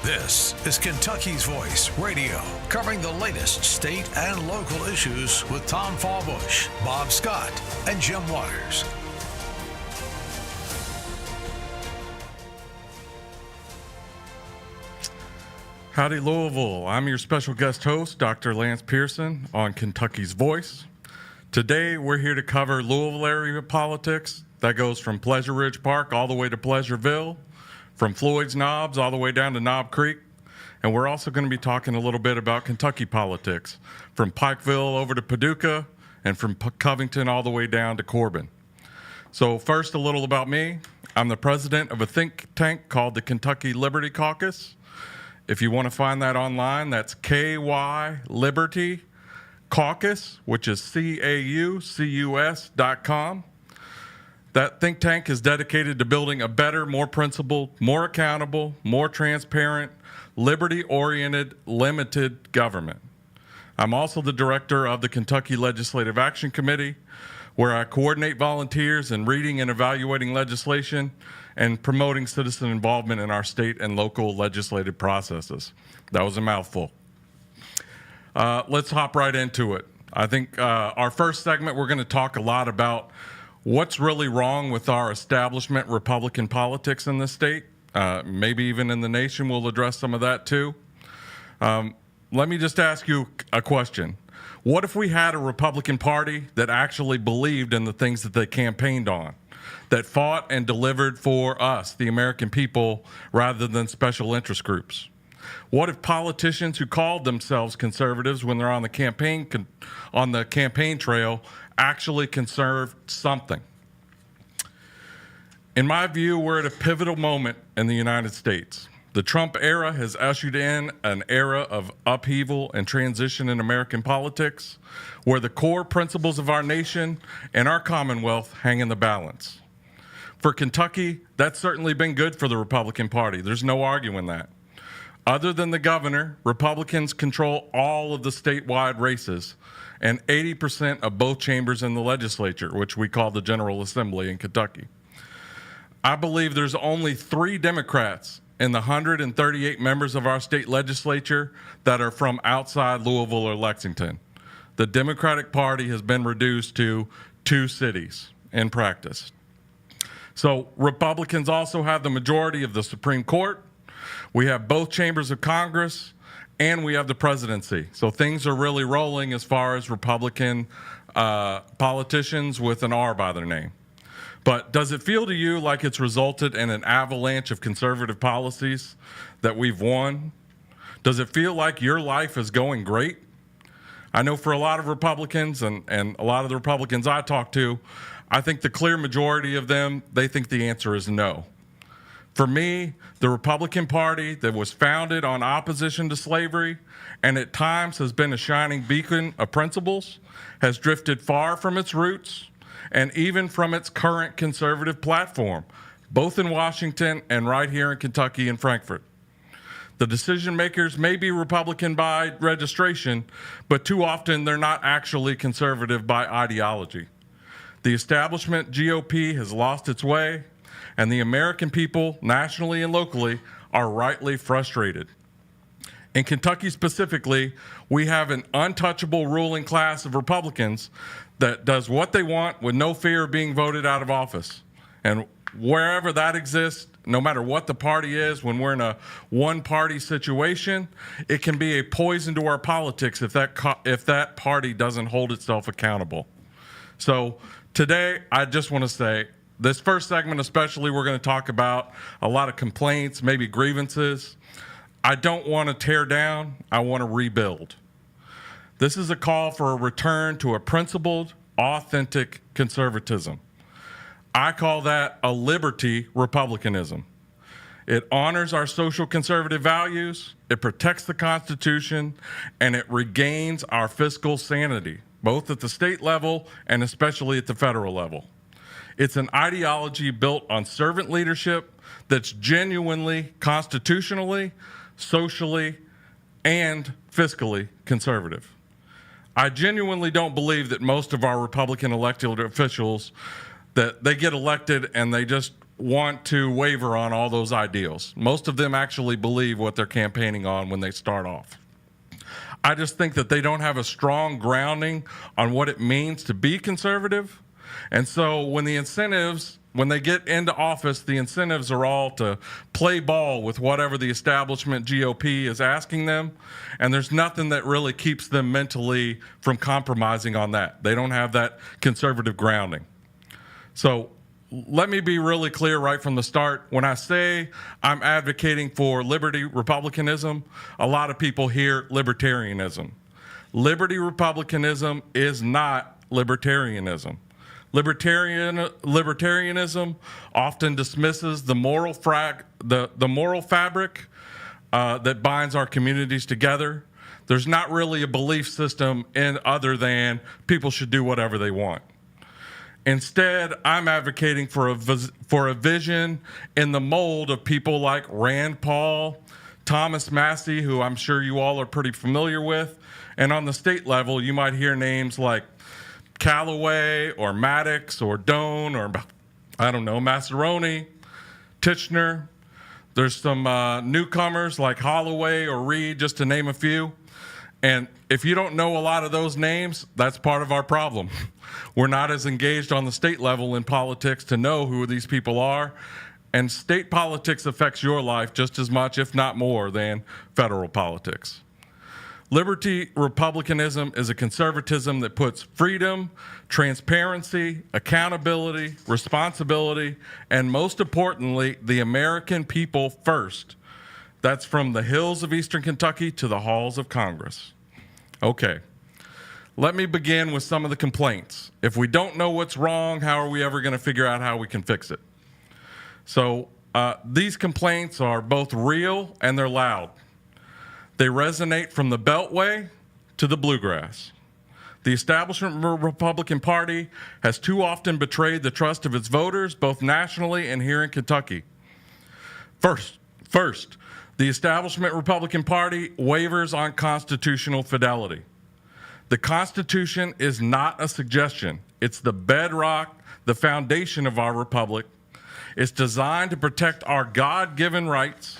This is Kentucky's Voice Radio, covering the latest state and local issues with Tom Fallbush, Bob Scott, and Jim Waters. Howdy, Louisville. I'm your special guest host, Dr. Lance Pearson, on Kentucky's Voice. Today, we're here to cover Louisville area politics. That goes from Pleasure Ridge Park all the way to Pleasureville, from Floyd's Knobs all the way down to Knob Creek. And we're also going to be talking a little bit about Kentucky politics, from Pikeville over to Paducah, and from Covington all the way down to Corbin. So first, a little about me. I'm the president of a think tank called the Kentucky Liberty Caucus. If you want to find that online, that's KY Liberty Caucus, which is CAUCUS.com. That think tank is dedicated to building a better, more principled, more accountable, more transparent, liberty-oriented, limited government. I'm also the director of the Kentucky Legislative Action Committee, where I coordinate volunteers in reading and evaluating legislation and promoting citizen involvement in our state and local legislative processes. That was a mouthful. Let's hop right into it. I think our first segment, we're going to talk a lot about what's really wrong with our establishment Republican politics in this state. Maybe even in the nation, we'll address some of that too. Let me just ask you a question. What if we had a Republican Party that actually believed in the things that they campaigned on, that fought and delivered for us, the American people, rather than special interest groups? What if politicians who called themselves conservatives when they're on the campaign trail actually conserved something? In my view, we're at a pivotal moment in the United States. The Trump era has ushered in an era of upheaval and transition in American politics, where the core principles of our nation and our Commonwealth hang in the balance. For Kentucky, that's certainly been good for the Republican Party. There's no arguing that. Other than the governor, Republicans control all of the statewide races and 80% of both chambers in the legislature, which we call the General Assembly in Kentucky. I believe there's only 3 Democrats in the 138 members of our state legislature that are from outside Louisville or Lexington. The Democratic Party has been reduced to 2 cities in practice. So Republicans also have the majority of the Supreme Court. We have both chambers of Congress, and we have the presidency. So things are really rolling as far as Republican politicians with an R by their name. But does it feel to you like it's resulted in an avalanche of conservative policies that we've won? Does it feel like your life is going great? I know for a lot of Republicans and a lot of the Republicans I talk to, I think the clear majority of them, they think the answer is no. For me, the Republican Party that was founded on opposition to slavery and at times has been a shining beacon of principles has drifted far from its roots and even from its current conservative platform, both in Washington and right here in Kentucky and Frankfort. The decision makers may be Republican by registration, but too often they're not actually conservative by ideology. The establishment GOP has lost its way, and the American people, nationally and locally, are rightly frustrated. In Kentucky specifically, we have an untouchable ruling class of Republicans that does what they want with no fear of being voted out of office. And wherever that exists, no matter what the party is, when we're in a one-party situation, it can be a poison to our politics if that party doesn't hold itself accountable. So today, I just want to say, this first segment especially, we're going to talk about a lot of complaints, maybe grievances. I don't want to tear down, I want to rebuild. This is a call for a return to a principled, authentic conservatism. I call that a liberty republicanism. It honors our social conservative values, it protects the Constitution, and it regains our fiscal sanity, both at the state level and especially at the federal level. It's an ideology built on servant leadership that's genuinely constitutionally, socially, and fiscally conservative. I genuinely don't believe that most of our Republican elected officials, that they get elected and they just want to waver on all those ideals. Most of them actually believe what they're campaigning on when they start off. I just think that they don't have a strong grounding on what it means to be conservative. And so when they get into office, the incentives are all to play ball with whatever the establishment GOP is asking them. And there's nothing that really keeps them mentally from compromising on that. They don't have that conservative grounding. So let me be really clear right from the start. When I say I'm advocating for liberty republicanism, a lot of people hear libertarianism. Liberty republicanism is not libertarianism. Libertarianism often dismisses the moral fabric that binds our communities together. There's not really a belief system other than people should do whatever they want. Instead, I'm advocating for a vision in the mold of people like Rand Paul, Thomas Massey, who I'm sure you all are pretty familiar with, and on the state level, you might hear names like Callaway or Maddox or Doan or, I don't know, Massaroni, Tichenor. There's some newcomers like Holloway or Reed, just to name a few. And if you don't know a lot of those names, that's part of our problem. We're not as engaged on the state level in politics to know who these people are. And state politics affects your life just as much, if not more, than federal politics. Liberty republicanism is a conservatism that puts freedom, transparency, accountability, responsibility, and most importantly, the American people first. That's from the hills of Eastern Kentucky to the halls of Congress. Okay, let me begin with some of the complaints. If we don't know what's wrong, how are we ever going to figure out how we can fix it? So these complaints are both real and they're loud. They resonate from the Beltway to the Bluegrass. The establishment Republican Party has too often betrayed the trust of its voters, both nationally and here in Kentucky. First, the establishment Republican Party wavers on constitutional fidelity. The Constitution is not a suggestion. It's the bedrock, the foundation of our republic. It's designed to protect our God-given rights.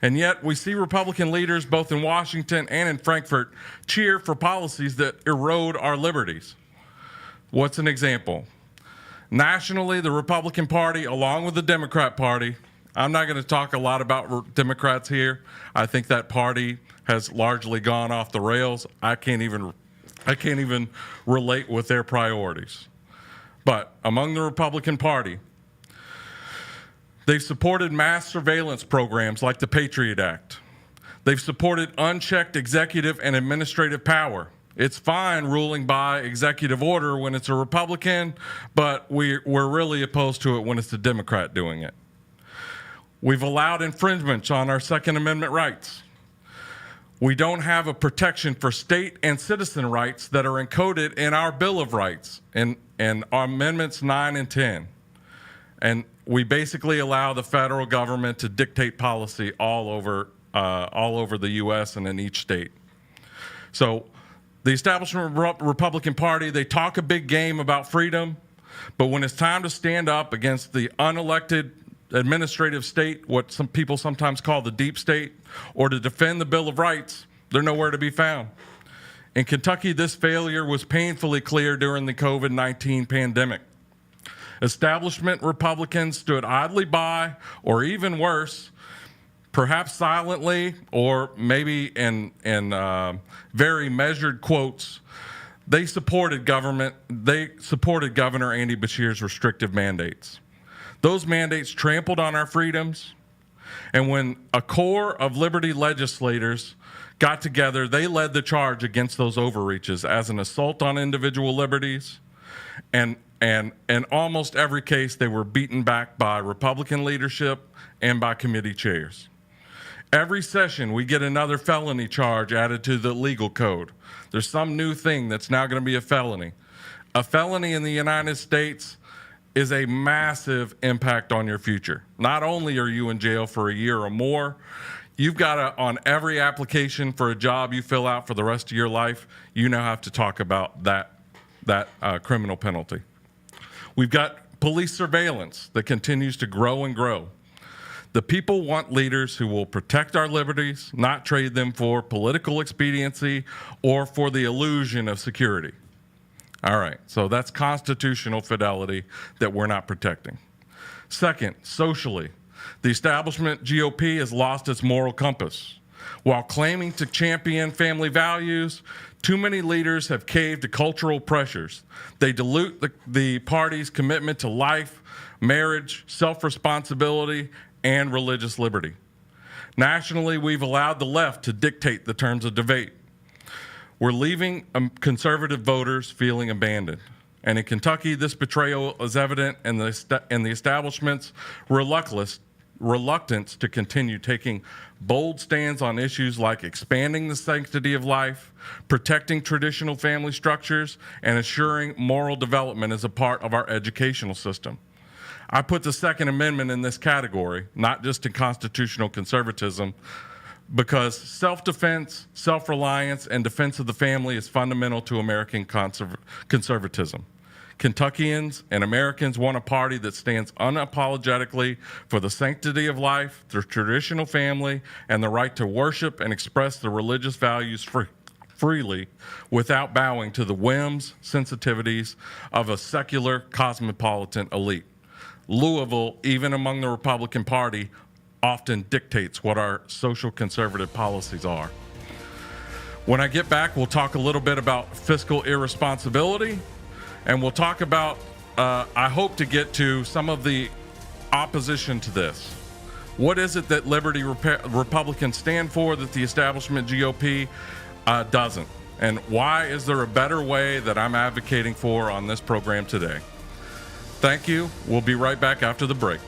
And yet we see Republican leaders both in Washington and in Frankfurt cheer for policies that erode our liberties. What's an example? Nationally, the Republican Party, along with the Democrat Party, I'm not going to talk a lot about Democrats here. I think that party has largely gone off the rails. I can't even relate with their priorities. But among the Republican Party, they've supported mass surveillance programs like the Patriot Act. They've supported unchecked executive and administrative power. It's fine ruling by executive order when it's a Republican, but we're really opposed to it when it's a Democrat doing it. We've allowed infringements on our Second Amendment rights. We don't have a protection for state and citizen rights that are encoded in our Bill of Rights and our Amendments 9 and 10. And we basically allow the federal government to dictate policy all over the U.S. and in each state. So the establishment Republican Party, they talk a big game about freedom, but when it's time to stand up against the unelected administrative state, what some people sometimes call the deep state, or to defend the Bill of Rights, they're nowhere to be found. In Kentucky, this failure was painfully clear during the COVID-19 pandemic. Establishment Republicans stood idly by, or even worse, perhaps silently, or maybe in very measured quotes, they supported Governor Andy Beshear's restrictive mandates. Those mandates trampled on our freedoms, and when a core of liberty legislators got together, they led the charge against those overreaches as an assault on individual liberties, and in almost every case, they were beaten back by Republican leadership and by committee chairs. Every session, we get another felony charge added to the legal code. There's some new thing that's now going to be a felony. A felony in the United States is a massive impact on your future. Not only are you in jail for a year or more, you've got to, on every application for a job you fill out for the rest of your life, you now have to talk about that criminal penalty. We've got police surveillance that continues to grow and grow. The people want leaders who will protect our liberties, not trade them for political expediency or for the illusion of security. All right, so that's constitutional fidelity that we're not protecting. Second, socially, the establishment GOP has lost its moral compass. While claiming to champion family values, too many leaders have caved to cultural pressures. They dilute the party's commitment to life, marriage, self-responsibility, and religious liberty. Nationally, we've allowed the left to dictate the terms of debate. We're leaving conservative voters feeling abandoned. And in Kentucky, this betrayal is evident in the establishment's reluctance to continue taking bold stands on issues like expanding the sanctity of life, protecting traditional family structures, and assuring moral development as a part of our educational system. I put the Second Amendment in this category, not just in constitutional conservatism, because self-defense, self-reliance, and defense of the family is fundamental to American conservatism. Kentuckians and Americans want a party that stands unapologetically for the sanctity of life, the traditional family, and the right to worship and express the religious values freely without bowing to the whims, sensitivities of a secular cosmopolitan elite. Louisville, even among the Republican Party, often dictates what our social conservative policies are. When I get back, we'll talk a little bit about fiscal irresponsibility, and we'll talk about, I hope to get to some of the opposition to this. What is it that Liberty Republicans stand for that the establishment GOP doesn't? And why is there a better way that I'm advocating for on this program today? Thank you. We'll be right back after the break.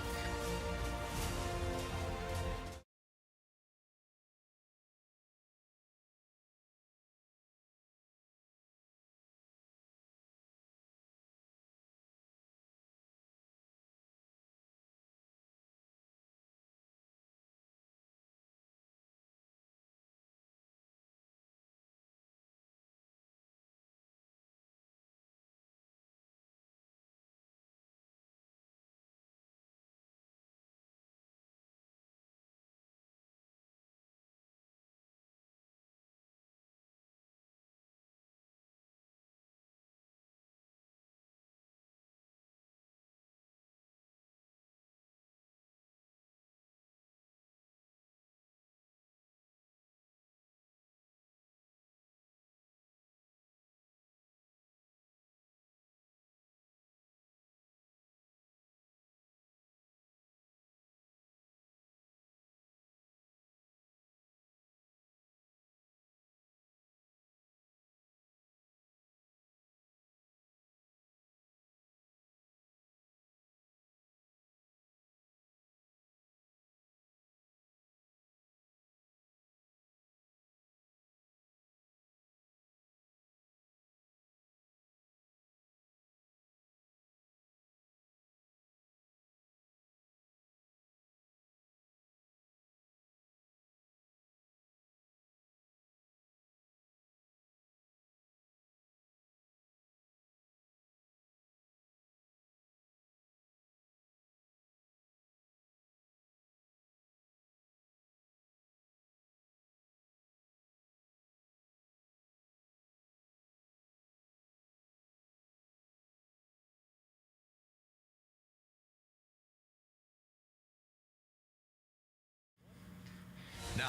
Now,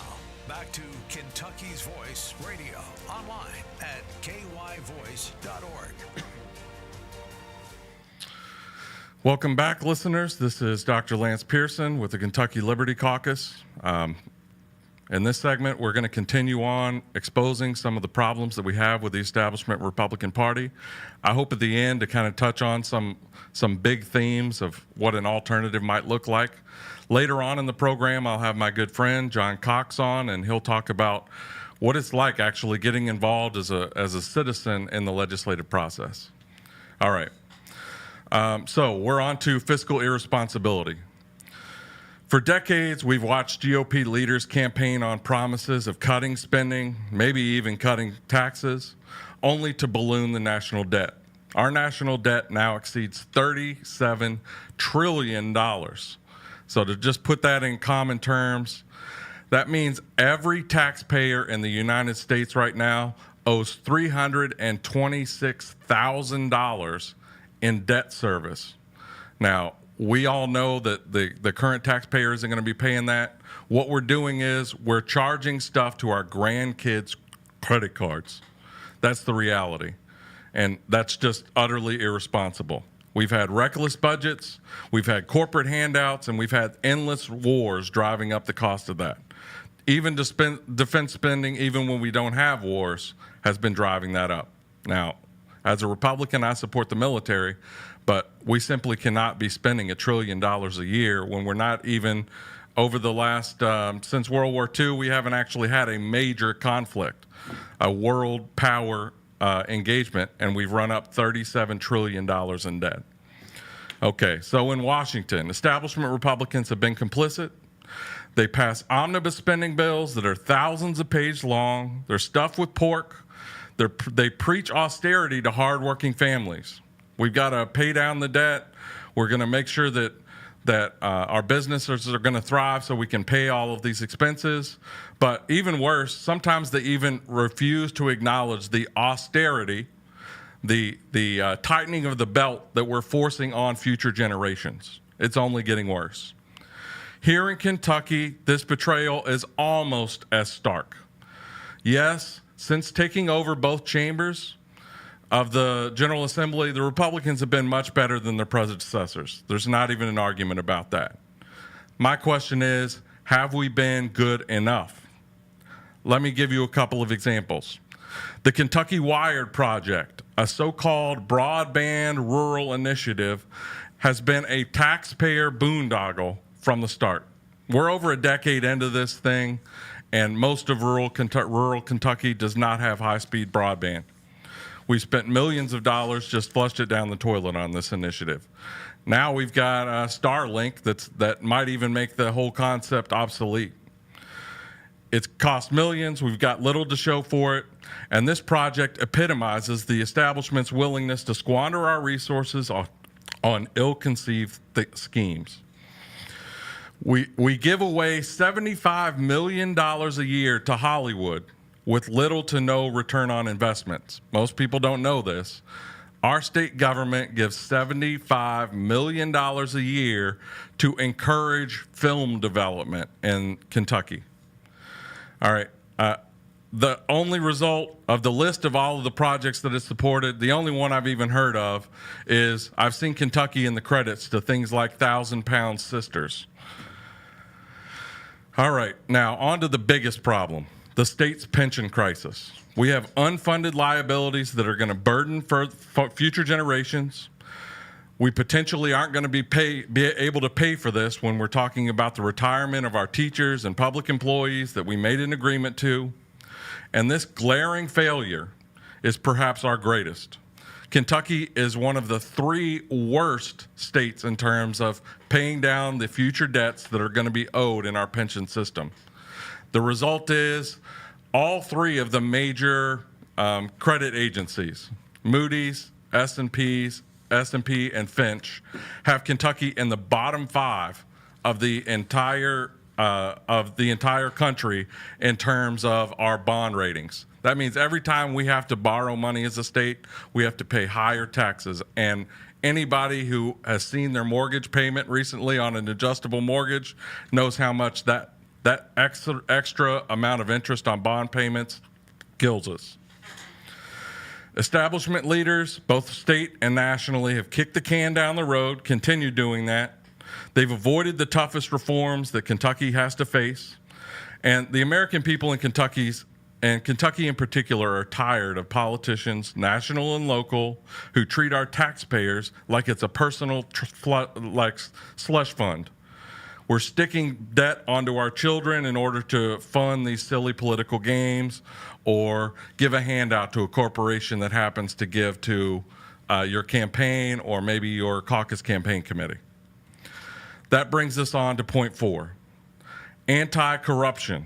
back to Kentucky's Voice Radio, online at kyvoice.org. Welcome back, listeners. This is Dr. Lance Pearson with the Kentucky Liberty Caucus. In this segment, we're going to continue on exposing some of the problems that we have with the establishment Republican Party. I hope at the end to kind of touch on some big themes of what an alternative might look like. Later on in the program, I'll have my good friend John Cox on, and he'll talk about what it's like actually getting involved as a citizen in the legislative process. All right. So we're on to fiscal irresponsibility. For decades, we've watched GOP leaders campaign on promises of cutting spending, maybe even cutting taxes, only to balloon the national debt. Our national debt now exceeds $37 trillion. So to just put that in common terms, that means every taxpayer in the United States right now owes $326,000 in debt service. Now, we all know that the current taxpayer isn't going to be paying that. What we're doing is we're charging stuff to our grandkids' credit cards. That's the reality. And that's just utterly irresponsible. We've had reckless budgets, we've had corporate handouts, and we've had endless wars driving up the cost of that. Even defense spending, even when we don't have wars, has been driving that up. Now, as a Republican, I support the military, but we simply cannot be spending $1 trillion a year when we're not even, over the last, since World War II, we haven't actually had a major conflict, a world power engagement, and we've run up $37 trillion in debt. Okay, so in Washington, establishment Republicans have been complicit. They pass omnibus spending bills that are thousands of pages long. They're stuffed with pork. They preach austerity to hardworking families. We've got to pay down the debt. We're going to make sure that our businesses are going to thrive so we can pay all of these expenses. But even worse, sometimes they even refuse to acknowledge the austerity, the tightening of the belt that we're forcing on future generations. It's only getting worse. Here in Kentucky, this betrayal is almost as stark. Yes, since taking over both chambers of the General Assembly, the Republicans have been much better than their predecessors. There's not even an argument about that. My question is, have we been good enough? Let me give you a couple of examples. The Kentucky Wired Project, a so-called broadband rural initiative, has been a taxpayer boondoggle from the start. We're over a decade into this thing, and most of rural Kentucky does not have high-speed broadband. We spent millions of dollars, just flushed it down the toilet on this initiative. Now we've got Starlink that might even make the whole concept obsolete. It's cost millions, we've got little to show for it, and this project epitomizes the establishment's willingness to squander our resources on ill-conceived schemes. We give away $75 million a year to Hollywood with little to no return on investments. Most people don't know this. Our state government gives $75 million a year to encourage film development in Kentucky. All right. The only result of the list of all of the projects that it's supported, the only one I've even heard of is I've seen Kentucky in the credits to things like 1,000-pound sisters. All right, now on to the biggest problem, the state's pension crisis. We have unfunded liabilities that are going to burden for future generations. We potentially aren't going to be able to pay for this when we're talking about the retirement of our teachers and public employees that we made an agreement to. And this glaring failure is perhaps our greatest. Kentucky is one of the 3 worst states in terms of paying down the future debts that are going to be owed in our pension system. The result is all 3 of the major credit agencies, Moody's, S&P, and Fitch, have Kentucky in the bottom 5 of the entire country in terms of our bond ratings. That means every time we have to borrow money as a state, we have to pay higher taxes. And anybody who has seen their mortgage payment recently on an adjustable mortgage knows how much that extra amount of interest on bond payments kills us. Establishment leaders, both state and nationally, have kicked the can down the road, continue doing that. They've avoided the toughest reforms that Kentucky has to face. And the American people in Kentucky in particular are tired of politicians, national and local, who treat our taxpayers like it's a personal slush fund. We're sticking debt onto our children in order to fund these silly political games or give a handout to a corporation that happens to give to your campaign or maybe your caucus campaign committee. That brings us on to point 4, anti-corruption.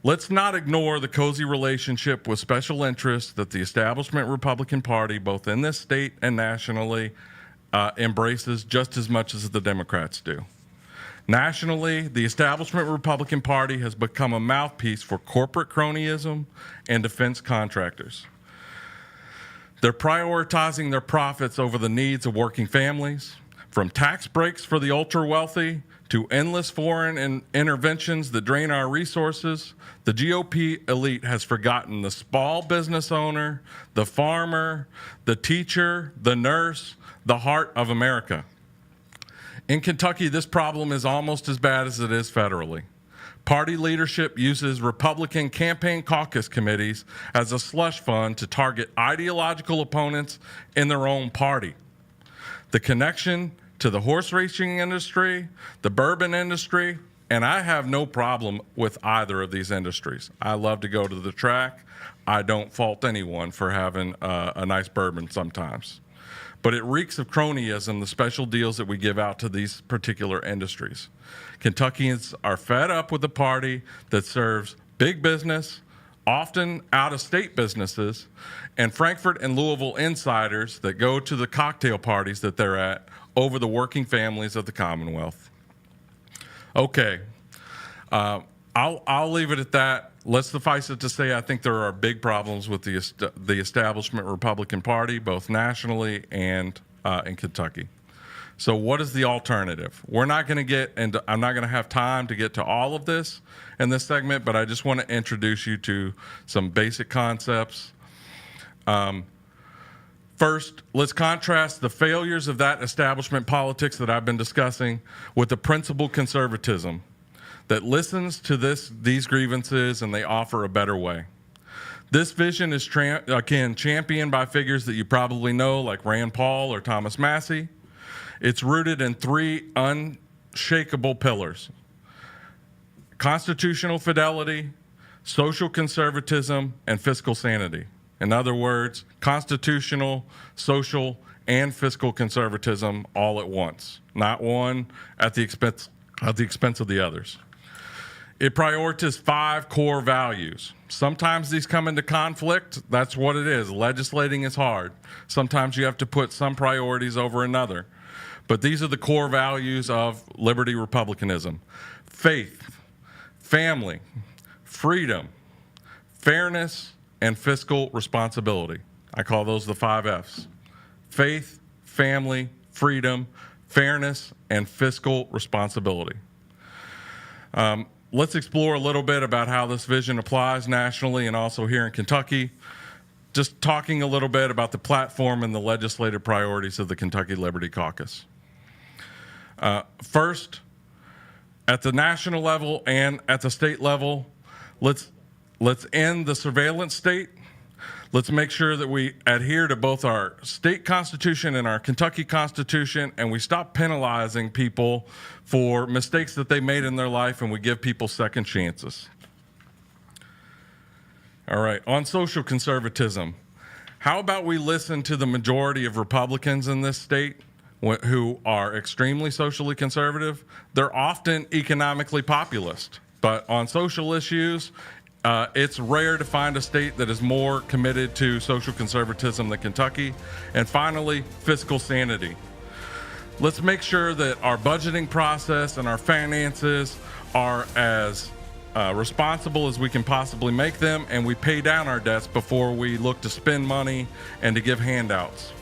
Let's not ignore the cozy relationship with special interests that the establishment Republican Party, both in this state and nationally, embraces just as much as the Democrats do. Nationally, the establishment Republican Party has become a mouthpiece for corporate cronyism and defense contractors. They're prioritizing their profits over the needs of working families, from tax breaks for the ultra-wealthy to endless foreign interventions that drain our resources. The GOP elite has forgotten the small business owner, the farmer, the teacher, the nurse, the heart of America. In Kentucky, this problem is almost as bad as it is federally. Party leadership uses Republican campaign caucus committees as a slush fund to target ideological opponents in their own party. The connection to the horse racing industry, the bourbon industry, and I have no problem with either of these industries. I love to go to the track. I don't fault anyone for having a nice bourbon sometimes. But it reeks of cronyism, the special deals that we give out to these particular industries. Kentuckians are fed up with a party that serves big business, often out-of-state businesses, and Frankfurt and Louisville insiders that go to the cocktail parties that they're at over the working families of the Commonwealth. Okay, I'll leave it at that. Let's suffice it to say I think there are big problems with the establishment Republican Party, both nationally and in Kentucky. So what is the alternative? We're not going to get, and I'm not going to have time to get to all of this in this segment, but I just want to introduce you to some basic concepts. First, let's contrast the failures of that establishment politics that I've been discussing with the principled conservatism that listens to these grievances and they offer a better way. This vision is, again, championed by figures that you probably know, like Rand Paul or Thomas Massey. It's rooted in three unshakable pillars: constitutional fidelity, social conservatism, and fiscal sanity. In other words, constitutional, social, and fiscal conservatism all at once, not one at the expense of the others. It prioritizes 5 core values. Sometimes these come into conflict. That's what it is. Legislating is hard. Sometimes you have to put some priorities over another. But these are the core values of liberty republicanism: faith, family, freedom, fairness, and fiscal responsibility. I call those the 5 F's. Faith, family, freedom, fairness, and fiscal responsibility. Let's explore a little bit about how this vision applies nationally and also here in Kentucky. Just talking a little bit about the platform and the legislative priorities of the Kentucky Liberty Caucus. First, at the national level and at the state level, let's end the surveillance state. Let's make sure that we adhere to both our state constitution and our Kentucky Constitution, and we stop penalizing people for mistakes that they made in their life, and we give people second chances. All right, on social conservatism, how about we listen to the majority of Republicans in this state who are extremely socially conservative? They're often economically populist, but on social issues, it's rare to find a state that is more committed to social conservatism than Kentucky. And finally, fiscal sanity. Let's make sure that our budgeting process and our finances are as responsible as we can possibly make them, and we pay down our debts before we look to spend money and to give handouts.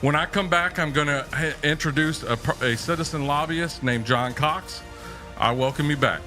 When I come back, I'm going to introduce a citizen lobbyist named John Cox. I welcome you back.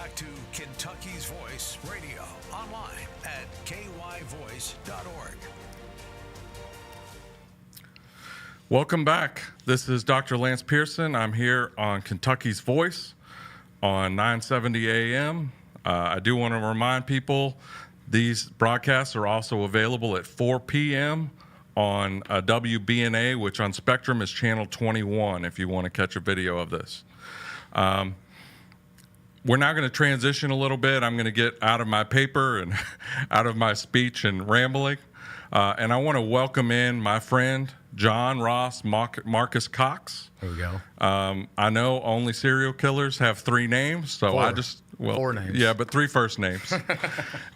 back to Kentucky's Voice Radio, online at kyvoice.org. Welcome back. This is Dr. Lance Pearson. I'm here on Kentucky's Voice on 970 AM. I do want to remind people these broadcasts are also available at 4 p.m. on WBNA, which on Spectrum is channel 21 if you want to catch a video of this. We're now going to transition a little bit. I'm going to get out of my paper and out of my speech and rambling. And I want to welcome in my friend, John Ross Marcus Cox. There we go. I know only serial killers have 3 names, so Four names. Yeah, but 3 first names.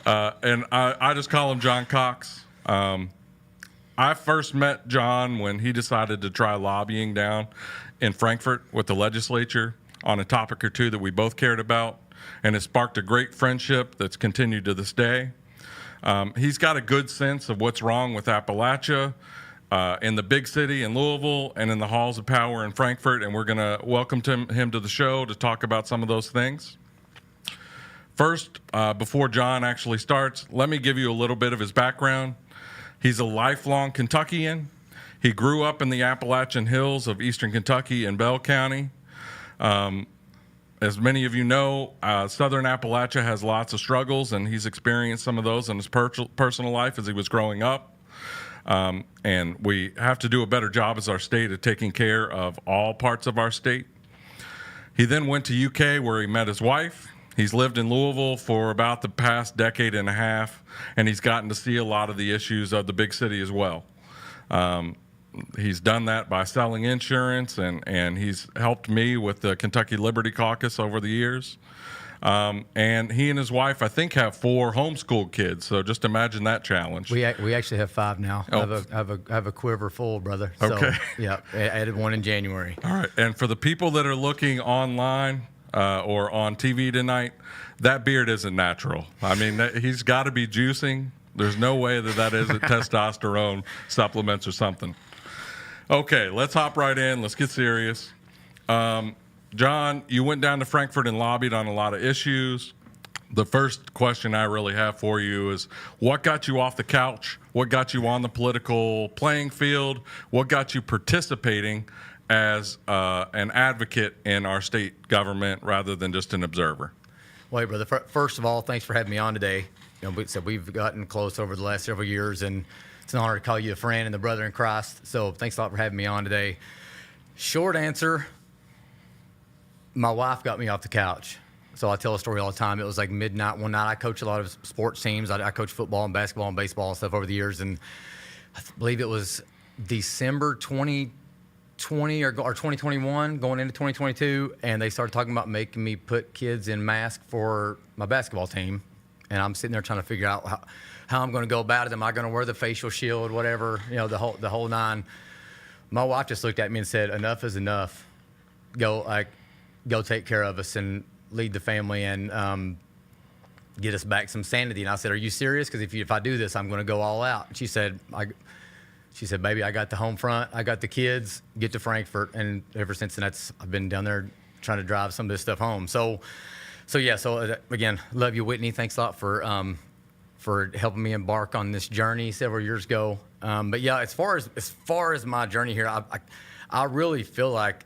And I just call him John Cox. I first met John when he decided to try lobbying down in Frankfort with the legislature on a topic or two that we both cared about, and it sparked a great friendship that's continued to this day. He's got a good sense of what's wrong with Appalachia in the big city in Louisville and in the halls of power in Frankfort, and we're going to welcome him to the show to talk about some of those things. First, before John actually starts, let me give you a little bit of his background. He's a lifelong Kentuckian. He grew up in the Appalachian Hills of eastern Kentucky in Bell County. As many of you know, Southern Appalachia has lots of struggles, and he's experienced some of those in his personal life as he was growing up. And we have to do a better job as our state of taking care of all parts of our state. He then went to UK where he met his wife. He's lived in Louisville for about the past decade and a half, and he's gotten to see a lot of the issues of the big city as well. He's done that by selling insurance, and he's helped me with the Kentucky Liberty Caucus over the years. And he and his wife, I think, have 4 homeschooled kids. So just imagine that challenge. We actually have 5 now. Oh. I have a quiver full, brother. Okay. So, yeah, I added 1 in January. All right. And for the people that are looking online or on TV tonight, that beard isn't natural. I mean, he's got to be juicing. There's no way that isn't testosterone supplements or something. Okay, let's hop right in. Let's get serious. John, you went down to Frankfort and lobbied on a lot of issues. The first question I really have for you is, what got you off the couch? What got you on the political playing field? What got you participating as an advocate in our state government rather than just an observer? Well, hey, brother, first of all, thanks for having me on today. You know, we've gotten close over the last several years, and it's an honor to call you a friend and a brother in Christ. So thanks a lot for having me on today. Short answer, my wife got me off the couch. So I tell a story all the time. It was like midnight one night. I coach a lot of sports teams. I coach football and basketball and baseball and stuff over the years. And I believe it was December 2020 or 2021 going into 2022. And they started talking about making me put kids in masks for my basketball team. And I'm sitting there trying to figure out how I'm going to go about it. Am I going to wear the facial shield, whatever, you know, the whole nine. My wife just looked at me and said, "Enough is enough. Go take care of us and lead the family and get us back some sanity." And I said, "Are you serious? Because if I do this, I'm going to go all out." And she said, "Baby, I got the home front. I got the kids. Get to Frankfort." And ever since then, I've been down there trying to drive some of this stuff home. So again, love you, Whitney. Thanks a lot for helping me embark on this journey several years ago. But yeah, as far as my journey here, I really feel like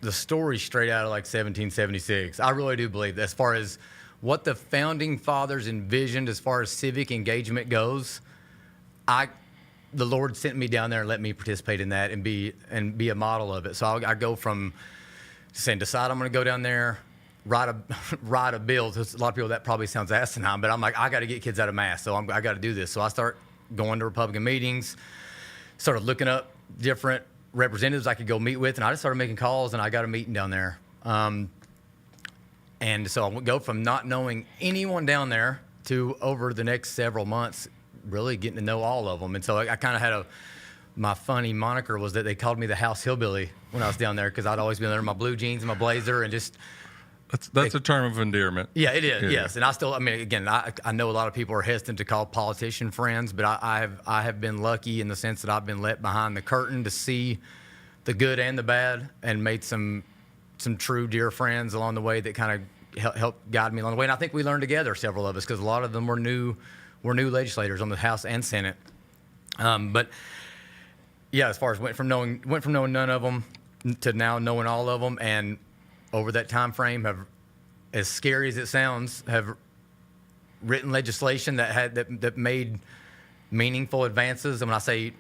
the story's straight out of like 1776. I really do believe that as far as what the founding fathers envisioned as far as civic engagement goes, the Lord sent me down there and let me participate in that and be a model of it. So I go from saying, decide I'm going to go down there, write a bill. A lot of people, that probably sounds asinine, but I'm like, I got to get kids out of mass, so I got to do this. So I start going to Republican meetings, started looking up different representatives I could go meet with, and I just started making calls, and I got a meeting down there. And so I would go from not knowing anyone down there to over the next several months really getting to know all of them. And so I kind of had my funny moniker was that they called me the house hillbilly when I was down there, because I'd always been there in my blue jeans and my blazer and just... That's a term of endearment. Yeah, it is. Yeah. Yes, and I know a lot of people are hesitant to call politician friends, but I have been lucky in the sense that I've been let behind the curtain to see the good and the bad, and made some true dear friends along the way that kind of helped guide me along the way. And I think we learned together, several of us, because a lot of them were new legislators on the House and Senate. But yeah, as far as went from knowing none of them to now knowing all of them, and over that time frame, have, as scary as it sounds, have written legislation that made meaningful advances. And when I say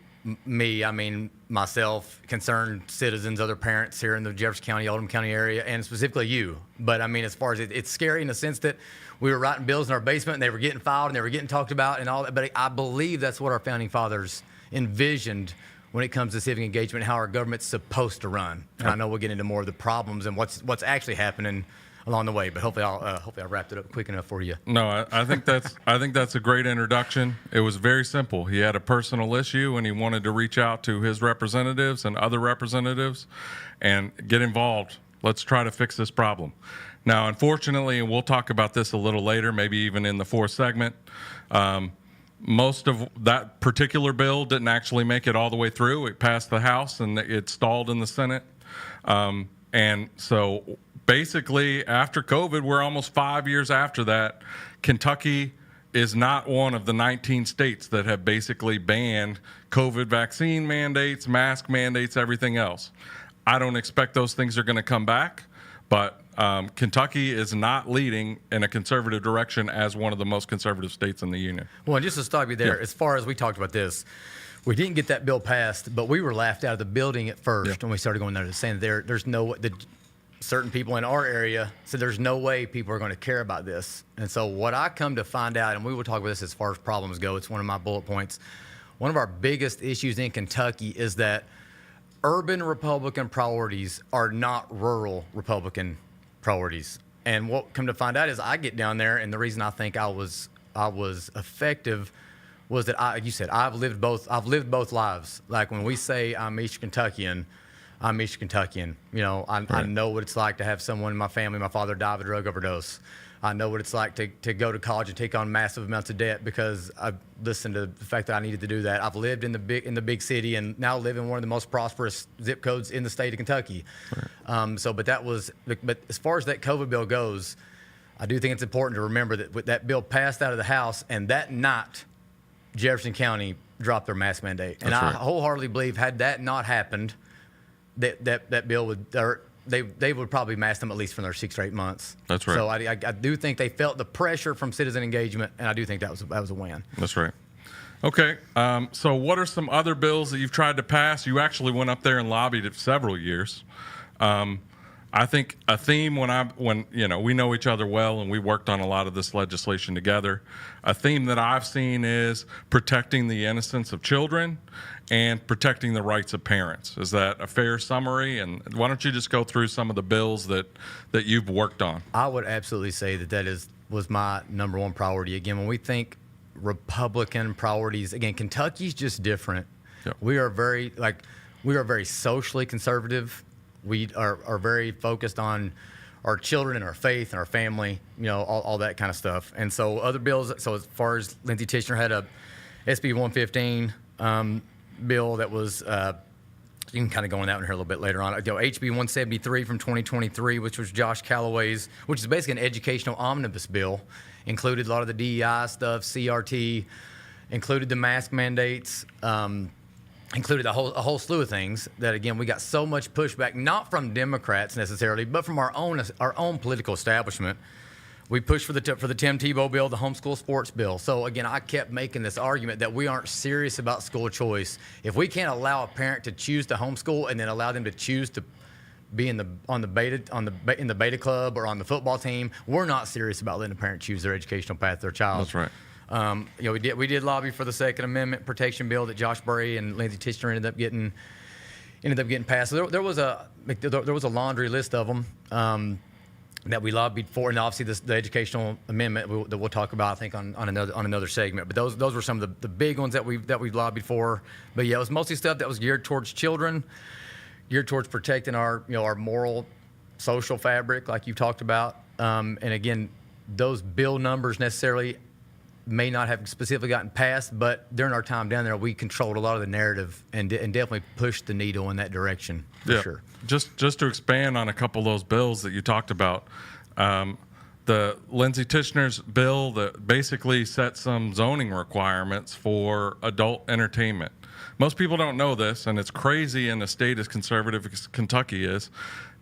me, I mean myself, concerned citizens, other parents here in the Jefferson County, Oldham County area, and specifically you. But I mean, as far as it's scary in the sense that we were writing bills in our basement and they were getting filed and they were getting talked about and all that. But I believe that's what our founding fathers envisioned when it comes to civic engagement, how our government's supposed to run. And I know we'll get into more of the problems and what's actually happening along the way, but hopefully I wrapped it up quick enough for you. No, I think that's a great introduction. It was very simple. He had a personal issue and he wanted to reach out to his representatives and other representatives and get involved. Let's try to fix this problem. Now, unfortunately, and we'll talk about this a little later, maybe even in the fourth segment, most of that particular bill didn't actually make it all the way through. It passed the House and it stalled in the Senate. And so basically, after COVID, we're almost 5 years after that. Kentucky is not one of the 19 states that have basically banned COVID vaccine mandates, mask mandates, everything else. I don't expect those things are going to come back, but Kentucky is not leading in a conservative direction as one of the most conservative states in the union. Well, and just to stop you there, as far as we talked about this, we didn't get that bill passed, but we were laughed out of the building at first when we started going there, saying there's no certain people in our area said there's no way people are going to care about this. And so what I come to find out, and we will talk about this as far as problems go, it's one of my bullet points. One of our biggest issues in Kentucky is that urban Republican priorities are not rural Republican priorities. And what come to find out is I get down there, and the reason I think I was effective was that you said I've lived both lives. Like when we say I'm East Kentuckian, I'm East Kentuckian. You know, I know what it's like to have someone in my family, my father, die of a drug overdose. I know what it's like to go to college and take on massive amounts of debt because I listened to the fact that I needed to do that. I've lived in the big city and now live in one of the most prosperous zip codes in the state of Kentucky. But as far as that COVID bill goes, I do think it's important to remember that that bill passed out of the House, and that night, Jefferson County dropped their mask mandate. And I wholeheartedly believe had that not happened, that bill would, or they would probably mask them at least for another 6 or 8 months. That's right. So I do think they felt the pressure from citizen engagement, and I do think that was a win. That's right. Okay. So what are some other bills that you've tried to pass? You actually went up there and lobbied it for several years. I think a theme when you know, we know each other well and we worked on a lot of this legislation together, a theme that I've seen is protecting the innocence of children and protecting the rights of parents. Is that a fair summary? And why don't you just go through some of the bills that you've worked on? I would absolutely say that was my number one priority. Again, when we think Republican priorities, again, Kentucky's just different. Yep. We are very socially conservative. We are very focused on our children and our faith and our family, you know, all that kind of stuff. And so other bills, so as far as Lindsey Tishner had a SB 115 bill that was, you can kind of go on that one here a little bit later on. HB 173 from 2023, which was Josh Callaway's, which is basically an educational omnibus bill, included a lot of the DEI stuff, CRT, included the mask mandates, included a whole slew of things that, again, we got so much pushback, not from Democrats necessarily, but from our own political establishment. We pushed for the Tim Tebow bill, the homeschool sports bill. So, again, I kept making this argument that we aren't serious about school choice. If we can't allow a parent to choose to homeschool and then allow them to choose to be in the beta club or on the football team, we're not serious about letting a parent choose their educational path of their child. That's right. You know, we did lobby for the Second Amendment protection bill that Josh Bray and Lindsey Tishner ended up getting passed. So there was a laundry list of them that we lobbied for, and obviously the educational amendment that we'll talk about, I think, on another segment. But those were some of the big ones that we lobbied for. But yeah, it was mostly stuff that was geared towards children, geared towards protecting our moral, social fabric, like you talked about. And again, those bill numbers necessarily may not have specifically gotten passed, but during our time down there, we controlled a lot of the narrative and definitely pushed the needle in that direction, for sure. Just to expand on a couple of those bills that you talked about, the Lindsay Tishner's bill that basically sets some zoning requirements for adult entertainment. Most people don't know this, and it's crazy in a state as conservative as Kentucky is.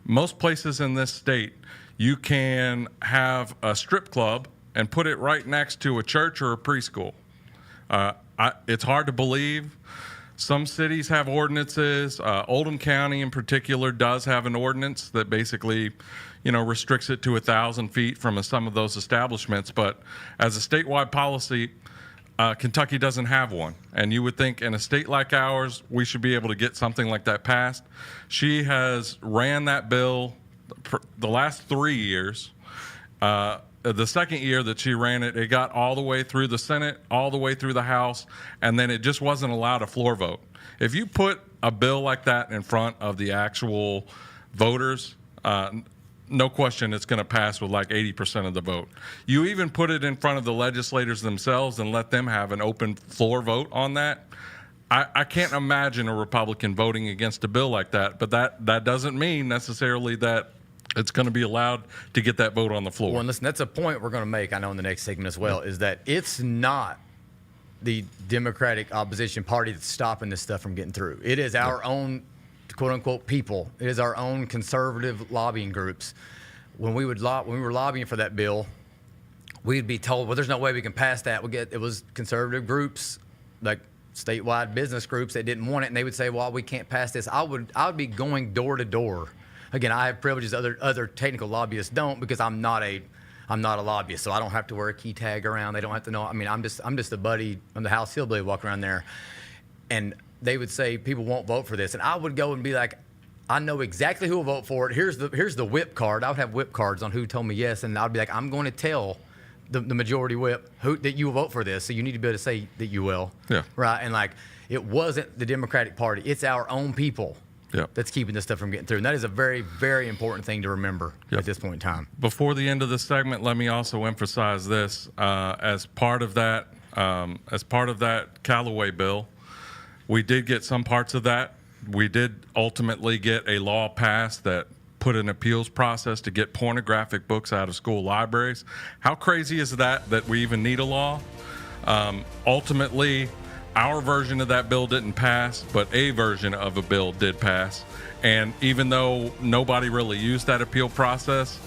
Most places in this state, you can have a strip club and put it right next to a church or a preschool. It's hard to believe. Some cities have ordinances. Oldham County in particular does have an ordinance that basically, restricts it to 1,000 feet from some of those establishments. But as a statewide policy, Kentucky doesn't have one. And you would think in a state like ours, we should be able to get something like that passed. She has ran that bill the last 3 years. The second year that she ran it, it got all the way through the Senate, all the way through the House, and then it just wasn't allowed a floor vote. If you put a bill like that in front of the actual voters, no question it's going to pass with like 80% of the vote. You even put it in front of the legislators themselves and let them have an open floor vote on that. I can't imagine a Republican voting against a bill like that, but that doesn't mean necessarily that it's going to be allowed to get that vote on the floor. Well, and listen, that's a point we're going to make, I know, in the next segment as well, is that it's not the Democratic opposition party that's stopping this stuff from getting through. It is our own, quote-unquote, people. It is our own conservative lobbying groups. When we were lobbying for that bill, we'd be told, well, there's no way we can pass that. It was conservative groups, like statewide business groups that didn't want it, and they would say, well, we can't pass this. I would be going door to door. Again, I have privileges other technical lobbyists don't, because I'm not a lobbyist, so I don't have to wear a key tag around. They don't have to know. I mean, I'm just a buddy on the House Hillbilly walk around there, and they would say people won't vote for this, and I would go and be like, I know exactly who will vote for it. Here's the whip card. I would have whip cards on who told me yes, and I'd be like, I'm going to tell the majority whip that you will vote for this, so you need to be able to say that you will. Yeah. Right. And like, it wasn't the Democratic Party. It's our own people. Yep. That's keeping this stuff from getting through. And that is a very, very important thing to remember at this point in time. Before the end of the segment, let me also emphasize this. As part of that Callaway bill, we did get some parts of that. We did ultimately get a law passed that put an appeals process to get pornographic books out of school libraries. How crazy is that we even need a law? Ultimately, our version of that bill didn't pass, but a version of a bill did pass. And even though nobody really used that appeal process,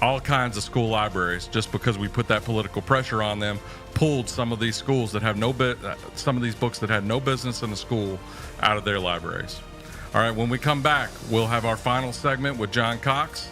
all kinds of school libraries, just because we put that political pressure on them, pulled some of these schools that have some of these books that had no business in the school out of their libraries. All right, when we come back, we'll have our final segment with John Cox.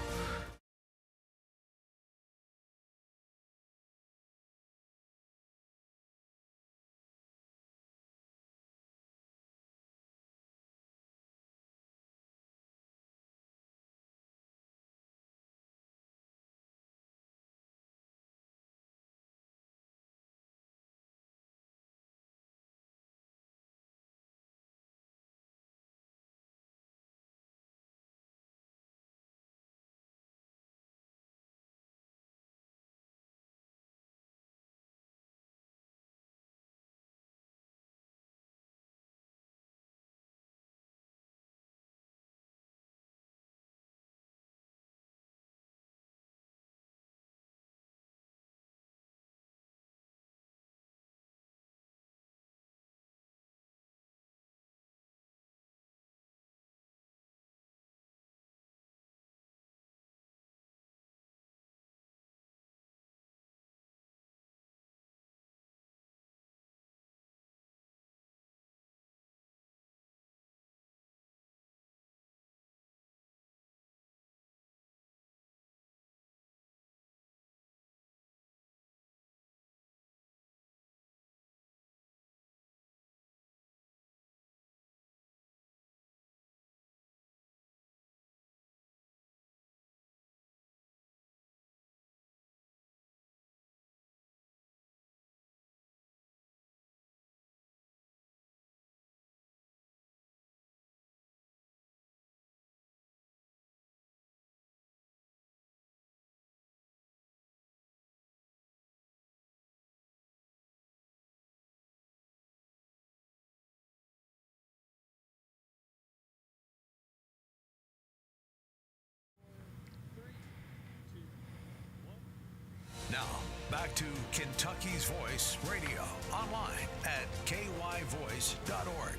Back to Kentucky's Voice Radio, online at kyvoice.org.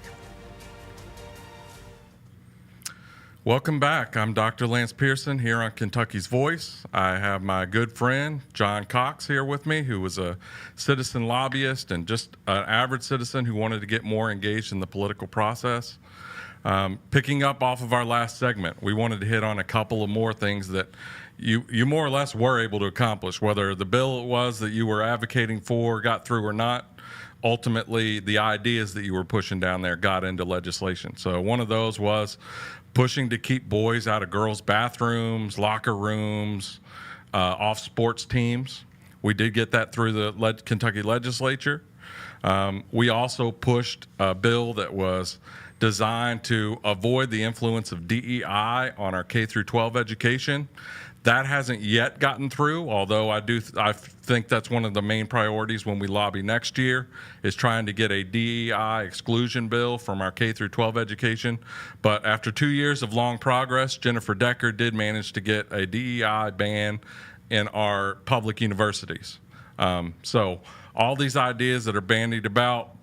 Welcome back. I'm Dr. Lance Pearson here on Kentucky's Voice. I have my good friend John Cox here with me, who was a citizen lobbyist and just an average citizen who wanted to get more engaged in the political process. Picking up off of our last segment, we wanted to hit on a couple of more things that you more or less were able to accomplish, whether the bill it was that you were advocating for got through or not. Ultimately, the ideas that you were pushing down there got into legislation. So one of those was pushing to keep boys out of girls' bathrooms, locker rooms, off sports teams. We did get that through the Kentucky legislature. We also pushed a bill that was designed to avoid the influence of DEI on our K through 12 education. That hasn't yet gotten through, although I think that's one of the main priorities when we lobby next year, is trying to get a DEI exclusion bill from our K through 12 education. But after 2 years of long progress, Jennifer Decker did manage to get a DEI ban in our public universities. So all these ideas that are bandied about,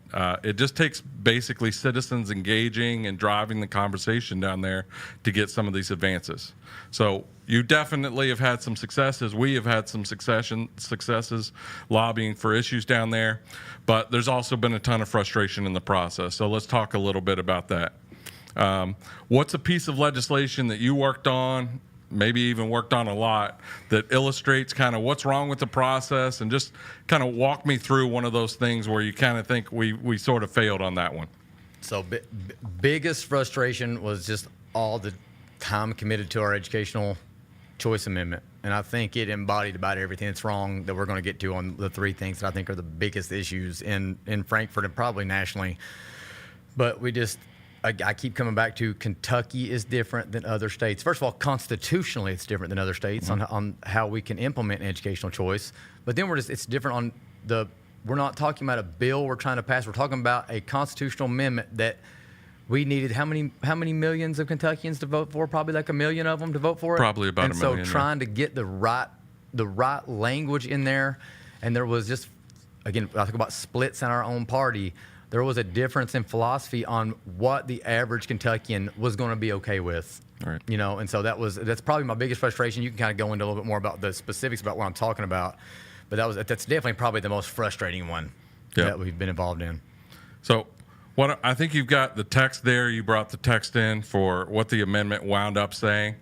it just takes basically citizens engaging and driving the conversation down there to get some of these advances. So you definitely have had some successes. We have had some successes lobbying for issues down there, but there's also been a ton of frustration in the process. So let's talk a little bit about that. What's a piece of legislation that you worked on, maybe even worked on a lot, that illustrates kind of what's wrong with the process, and just kind of walk me through one of those things where you kind of think we sort of failed on that one? So biggest frustration was just all the time committed to our educational choice amendment. And I think it embodied about everything that's wrong that we're going to get to on the three things that I think are the biggest issues in Frankfort and probably nationally. But I keep coming back to Kentucky is different than other states. First of all, constitutionally, it's different than other states on how we can implement educational choice. But then it's different we're not talking about a bill we're trying to pass. We're talking about a constitutional amendment that we needed how many millions of Kentuckians to vote for? Probably like 1 million of them to vote for it. Probably about 1 million. And so trying to get the right language in there, and there was just, again, I talk about splits in our own party. There was a difference in philosophy on what the average Kentuckian was going to be okay with. Right. And so that's probably my biggest frustration. You can kind of go into a little bit more about the specifics about what I'm talking about, but that's definitely probably the most frustrating one that we've been involved in. So I think you've got the text there. You brought the text in for what the amendment wound up saying.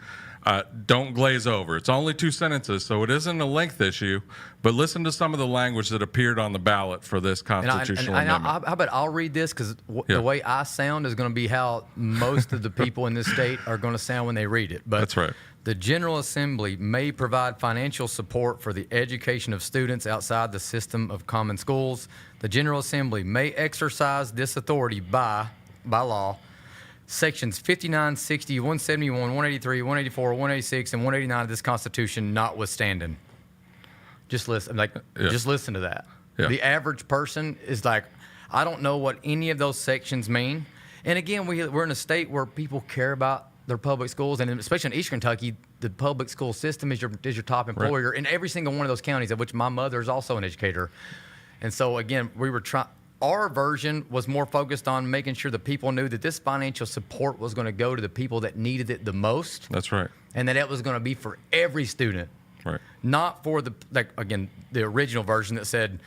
Don't glaze over. It's only 2 sentences, so it isn't a length issue, but listen to some of the language that appeared on the ballot for this constitutional amendment. How about I'll read this, because the way I sound is going to be how most of the people in this state are going to sound when they read it. But that's right. The General Assembly may provide financial support for the education of students outside the system of common schools. The General Assembly may exercise this authority by law. Sections 59, 60, 171, 183, 184, 186, and 189 of this Constitution notwithstanding. Just listen, just listen to that. Yeah. The average person is like, I don't know what any of those sections mean. And again, we're in a state where people care about their public schools, and especially in Eastern Kentucky, the public school system is your top employer in every single one of those counties, of which my mother is also an educator. And so again, our version was more focused on making sure the people knew that this financial support was going to go to the people that needed it the most. That's right. And that it was going to be for every student. Right. Not for the original version that said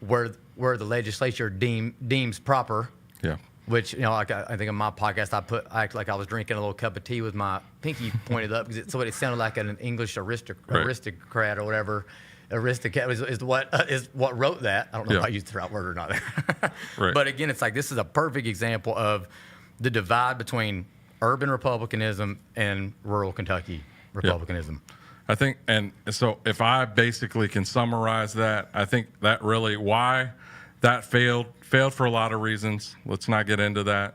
where the legislature deems proper. Yeah. Which, I think in my podcast I act like I was drinking a little cup of tea with my pinky pointed up, because it sounded like an English aristocrat or whatever. Aristocrat is what wrote that. I don't know if I used the right word or not there. Right. But again, it's like this is a perfect example of the divide between urban republicanism and rural Kentucky republicanism. Yeah. I think, and so if I basically can summarize that, I think that really why that failed for a lot of reasons. Let's not get into that.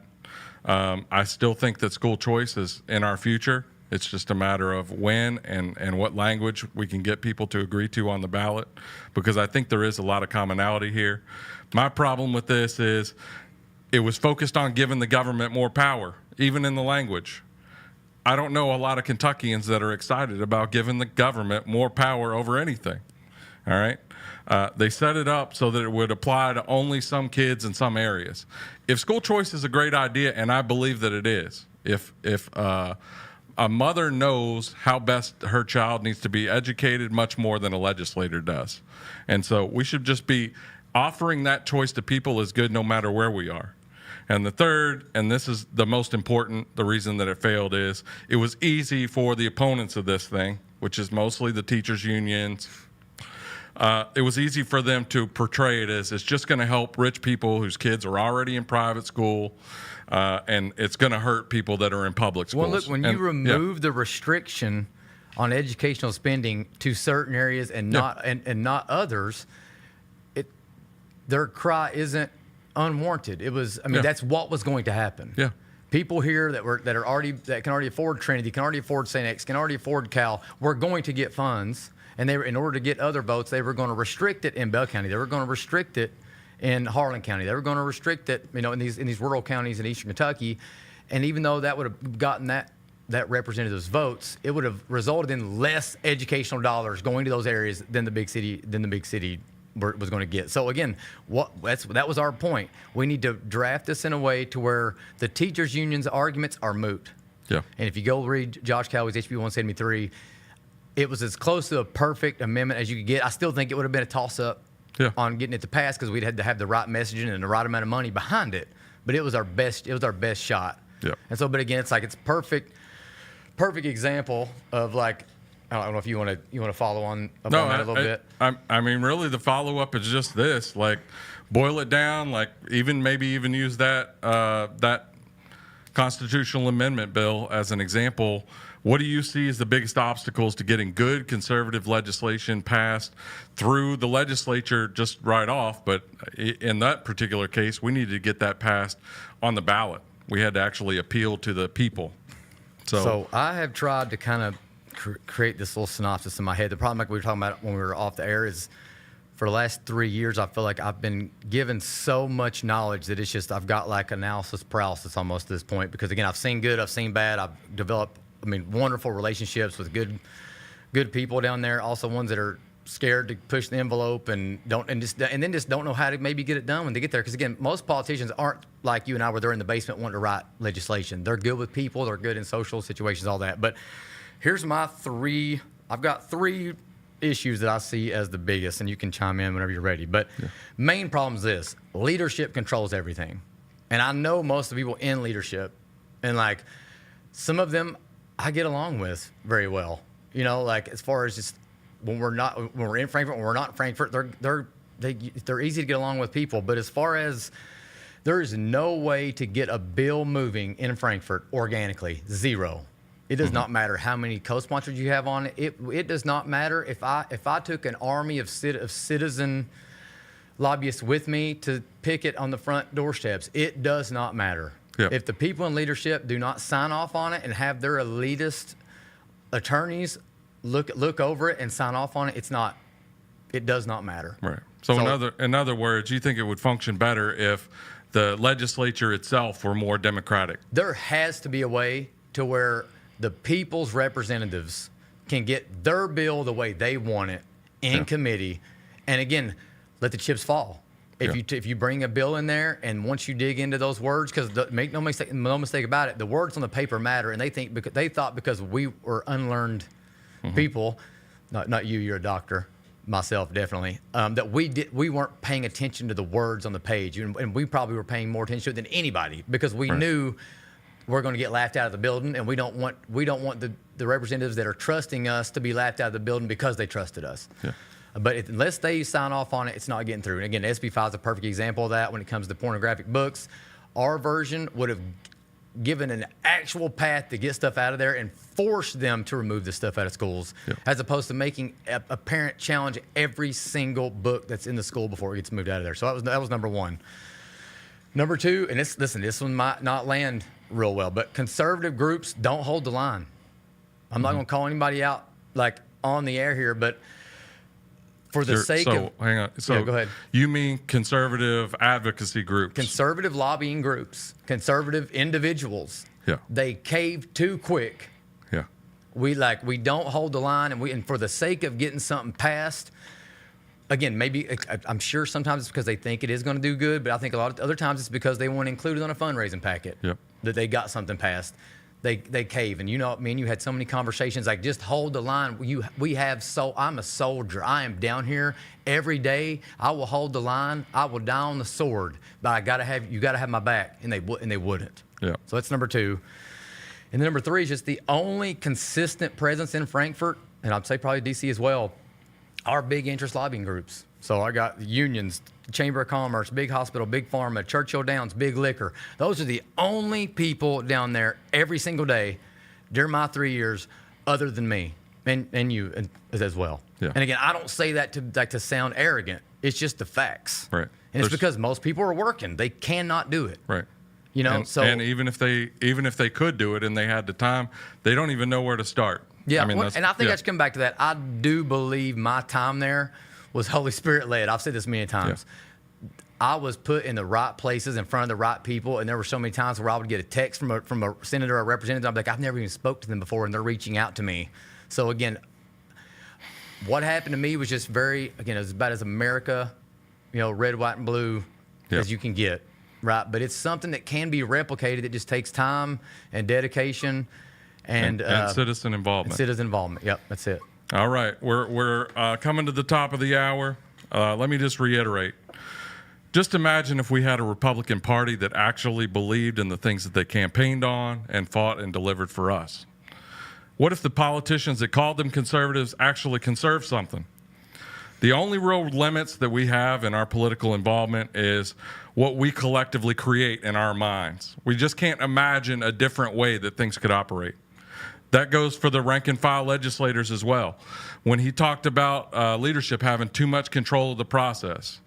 I still think that school choice is in our future. It's just a matter of when and what language we can get people to agree to on the ballot, because I think there is a lot of commonality here. My problem with this is it was focused on giving the government more power, even in the language. I don't know a lot of Kentuckians that are excited about giving the government more power over anything. All right. They set it up so that it would apply to only some kids in some areas. If school choice is a great idea, and I believe that it is, if a mother knows how best her child needs to be educated much more than a legislator does. And so we should just be offering that choice to people is good no matter where we are. And the third, and this is the most important, the reason that it failed is it was easy for the opponents of this thing, which is mostly the teachers' unions. It was easy for them to portray it as it's just going to help rich people whose kids are already in private school, and it's going to hurt people that are in public schools. Well, look, when you remove the restriction on educational spending to certain areas and not and not others, their cry isn't unwarranted. It was, I mean, that's what was going to happen. Yeah. People here that can already afford Trinity, can already afford St. X, can already afford Cal, were going to get funds. And they were, in order to get other votes, they were going to restrict it in Bell County. They were going to restrict it in Harlan County. They were going to restrict it, in these rural counties in eastern Kentucky. And even though that would have gotten that representative's votes, it would have resulted in less educational dollars going to those areas than the big city was going to get. So again, that was our point. We need to draft this in a way to where the teachers' union's arguments are moot. Yeah. And if you go read Josh Calloway's HB 173. It was as close to a perfect amendment as you could get. I still think it would have been a toss-up on getting it to pass because we'd had to have the right messaging and the right amount of money behind it. But it was our best. It was our best shot. Yeah. And so, but again, it's perfect example of like. I don't know if you want to follow on that a little bit. I mean, really, the follow-up is just this: like, boil it down. Like, maybe even use that constitutional amendment bill as an example. What do you see as the biggest obstacles to getting good conservative legislation passed through the legislature just right off? But in that particular case, we needed to get that passed on the ballot. We had to actually appeal to the people. So I have tried to kind of create this little synopsis in my head. The problem, like we were talking about when we were off the air, is for the last 3 years, I feel like I've been given so much knowledge that it's just I've got like analysis paralysis almost at this point. Because again, I've seen good, I've seen bad, I've developed wonderful relationships with good people down there. Also ones that are scared to push the envelope and then just don't know how to maybe get it done when they get there. Because again, most politicians aren't like you and I, where they're in the basement wanting to write legislation. They're good with people. They're good in social situations, all that. But here's my three. I've got three issues that I see as the biggest, and you can chime in whenever you're ready. But main problem is this: leadership controls everything. And I know most of the people in leadership, and like some of them I get along with very well. Like as far as just when we're in Frankfort, when we're not in Frankfort, they're easy to get along with people. But as far as there is no way to get a bill moving in Frankfort organically, zero. It does not matter how many co-sponsors you have on it. It does not matter if I took an army of citizen lobbyists with me to picket on the front doorsteps. It does not matter. Yep. If the people in leadership do not sign off on it and have their elitist attorneys look over it and sign off on it, it does not matter. Right. So in other words, you think it would function better if the legislature itself were more democratic? There has to be a way to where the people's representatives can get their bill the way they want it in committee, and again, let the chips fall. If you bring a bill in there, and once you dig into those words, because make no mistake about it, the words on the paper matter, and they thought because we were unlearned people, not you, you're a doctor, myself definitely, that we weren't paying attention to the words on the page, and we probably were paying more attention to it than anybody because we knew we're going to get laughed out of the building, and we don't want the representatives that are trusting us to be laughed out of the building because they trusted us. Yeah. But unless they sign off on it, it's not getting through. And again, SB 5 is a perfect example of that when it comes to pornographic books. Our version would have given an actual path to get stuff out of there and force them to remove this stuff out of schools, as opposed to making a parent challenge every single book that's in the school before it gets moved out of there. So that was number one. Number two, and this one might not land real well, but conservative groups don't hold the line. I'm not going to call anybody out like on the air here, but for the sake of... hang on. So go ahead. You mean conservative advocacy groups? Conservative lobbying groups, conservative individuals. Yeah. They cave too quick. Yeah. We don't hold the line, and for the sake of getting something passed, again, maybe I'm sure sometimes it's because they think it is going to do good, but I think a lot of other times it's because they want to include it on a fundraising packet. Yep. That they got something passed. They cave, and me and you had so many conversations like, just hold the line. I'm a soldier. I am down here every day. I will hold the line. I will die on the sword, but you gotta have my back, and they wouldn't. Yeah. So that's number 2. And then number 3 is just the only consistent presence in Frankfort, and I'd say probably DC as well, are big interest lobbying groups. So I got the unions, Chamber of Commerce, Big Hospital, Big Pharma, Churchill Downs, Big Liquor. Those are the only people down there every single day during my 3 years, other than me and you as well. Yeah. And again, I don't say that to sound arrogant. It's just the facts. Right. And it's because most people are working. They cannot do it. Right. And even if they could do it and they had the time, they don't even know where to start. Yeah, and I think I should come back to that. I do believe my time there was Holy Spirit led. I've said this many times. Yeah. I was put in the right places in front of the right people, and there were so many times where I would get a text from a senator or a representative. I'm like, I've never even spoke to them before, and they're reaching out to me. So again, what happened to me was just it was about as America, red, white, and blue as you can get, right? But it's something that can be replicated. It just takes time and dedication. And citizen involvement. Citizen involvement. Yep, that's it. All right, we're coming to the top of the hour. Let me just reiterate. Just imagine if we had a Republican Party that actually believed in the things that they campaigned on and fought and delivered for us. What if the politicians that called them conservatives actually conserved something? The only real limits that we have in our political involvement is what we collectively create in our minds. We just can't imagine a different way that things could operate. That goes for the rank and file legislators as well. When he talked about leadership having too much control of the process,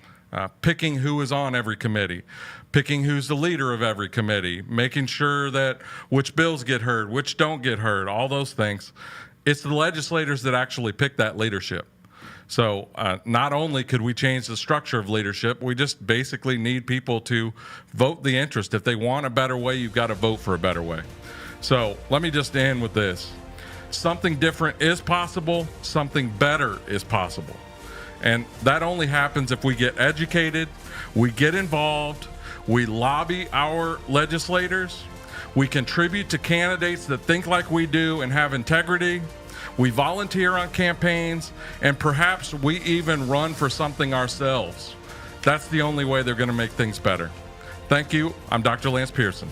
picking who is on every committee, picking who's the leader of every committee, making sure that which bills get heard, which don't get heard, all those things. It's the legislators that actually pick that leadership. So not only could we change the structure of leadership, we just basically need people to vote the interest. If they want a better way, you've got to vote for a better way. So let me just end with this. Something different is possible. Something better is possible. And that only happens if we get educated, we get involved, we lobby our legislators, we contribute to candidates that think like we do and have integrity, we volunteer on campaigns, and perhaps we even run for something ourselves. That's the only way they're going to make things better. Thank you. I'm Dr. Lance Pearson.